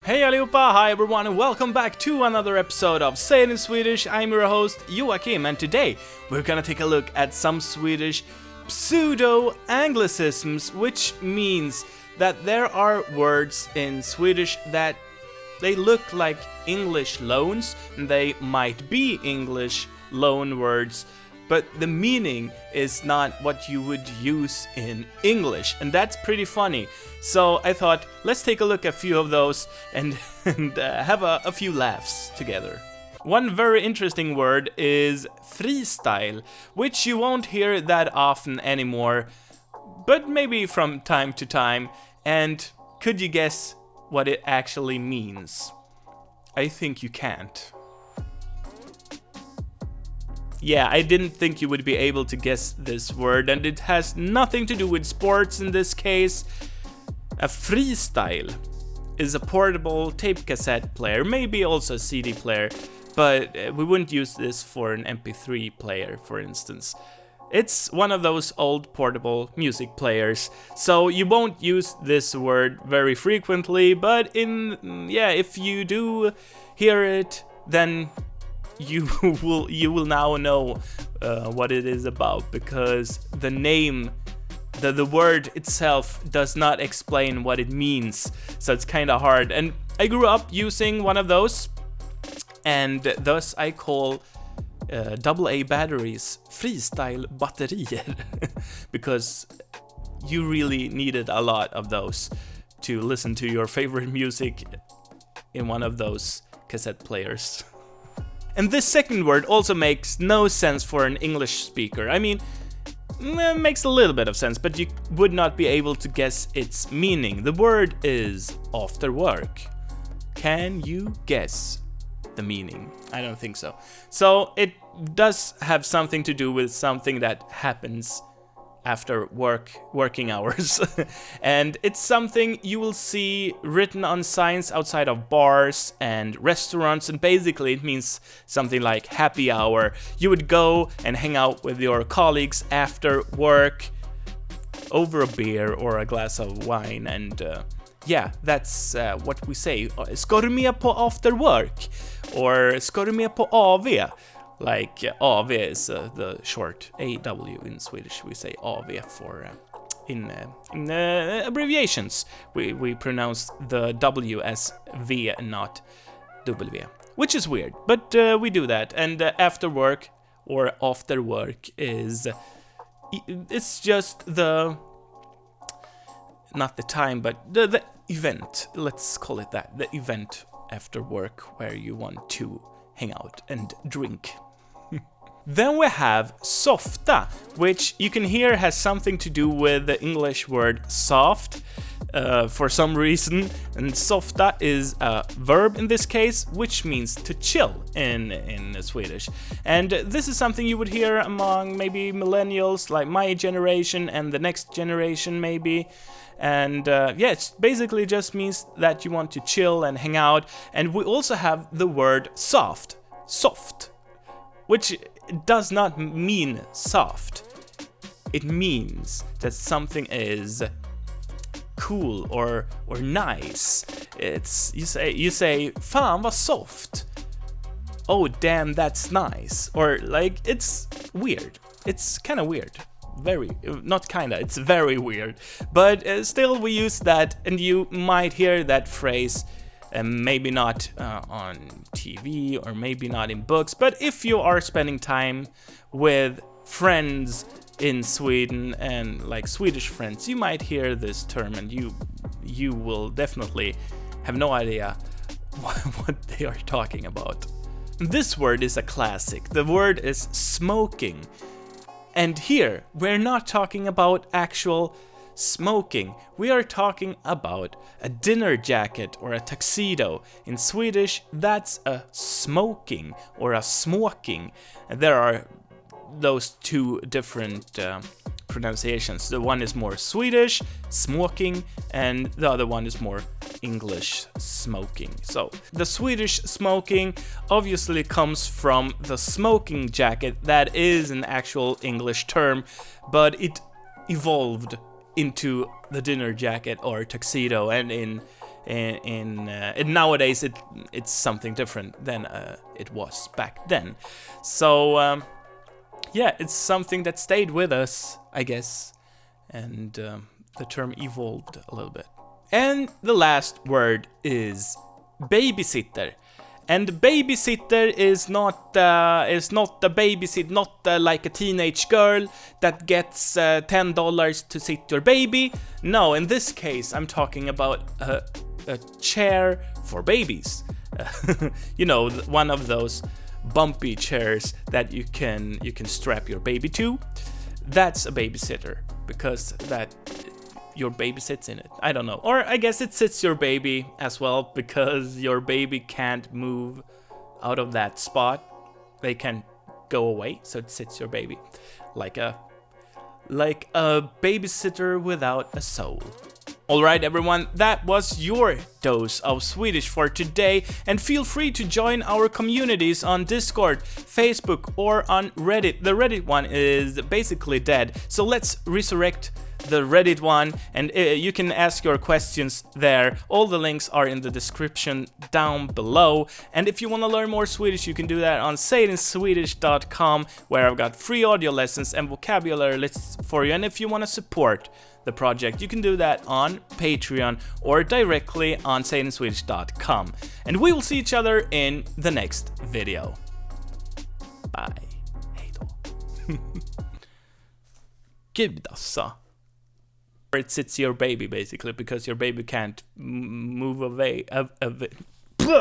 Hej allihopa, hi everyone and welcome back to another episode of Say It in Swedish. I'm your host JOAKIM and today we're gonna take a look at some Swedish Pseudo-Anglicisms, which means that there are words in Swedish that they look like English loans and they might be English loan words, but the meaning is not what you would use in English, and that's pretty funny. So I thought, let's take a look at a few of those and have a few laughs together. One very interesting word is freestyle, which you won't hear that often anymore, but maybe from time to time. And could you guess what it actually means? I think you can't. Yeah, I didn't think you would be able to guess this word, and it has nothing to do with sports in this case. A freestyle is a portable tape cassette player, maybe also a CD player, but we wouldn't use this for an MP3 player, for instance. It's one of those old portable music players, so you won't use this word very frequently, but if you do hear it, then you will now know what it is about, because the name, the word itself does not explain what it means, so it's kind of hard. And I grew up using one of those, and thus I call AA batteries Freestyle batterier because you really needed a lot of those to listen to your favorite music in one of those cassette players. And this second word also makes no sense for an English speaker. I mean, it makes a little bit of sense, but you would not be able to guess its meaning. The word is after work. Can you guess the meaning? I don't think so. So it does have something to do with something that happens after working hours. And it's something you will see written on signs outside of bars and restaurants, and basically it means something like happy hour. You would go and hang out with your colleagues after work over a beer or a glass of wine, and that's what we say. Ska du med på after work? Or ska du med på AV? Like AV is the short AW in Swedish. We say AV for in abbreviations. We pronounce the W as V and not W, which is weird, but we do that. And after work or after work it's just not the time, but the event. Let's call it that. The event after work where you want to hang out and drink. Then we have softa, which you can hear has something to do with the English word soft for some reason, and softa is a verb in this case, which means to chill in Swedish. And this is something you would hear among maybe millennials, like my generation and the next generation maybe. And it basically just means that you want to chill and hang out. And we also have the word soft, which does not mean soft. It means that something is cool or nice. It's you say fan vad soft. Oh damn, that's nice. Or like, it's weird. It's kind of weird. It's very weird. But still we use that, and you might hear that phrase. Maybe not on TV or maybe not in books, but if you are spending time with friends in Sweden and like Swedish friends, you might hear this term, and you will definitely have no idea what they are talking about. This word is a classic. The word is smoking. And here we're not talking about actual smoking. We are talking about a dinner jacket or a tuxedo. In Swedish, that's a smoking or a smoking. And there are those two different pronunciations. The one is more Swedish, smoking, and the other one is more English, smoking. So the Swedish smoking obviously comes from the smoking jacket. That is an actual English term, but it evolved into the dinner jacket or tuxedo, and in And nowadays it's something different than it was back then. So yeah, it's something that stayed with us, I guess, and the term evolved a little bit. And the last word is babysitter. And babysitter is not the babysit, not like a teenage girl that gets $10 to sit your baby. No, in this case, I'm talking about a chair for babies. You know, one of those bumpy chairs that you can strap your baby to. That's a babysitter, because that your baby sits in it. I don't know. Or I guess it sits your baby as well, because your baby can't move out of that spot. They can go away, so it sits your baby. Like a babysitter without a soul. Alright everyone, that was your dose of Swedish for today, and feel free to join our communities on Discord, Facebook, or on Reddit. The Reddit one is basically dead, so let's resurrect the Reddit one, and you can ask your questions there. All the links are in the description down below, and if you want to learn more Swedish, you can do that on sayitinswedish.com, where I've got free audio lessons and vocabulary lists for you. And if you want to support the project, you can do that on Patreon or directly on sayitinswedish.com. And we will see each other in the next video. Bye. Hej då. Gud alltså. It sits your baby basically, because your baby can't move away of it.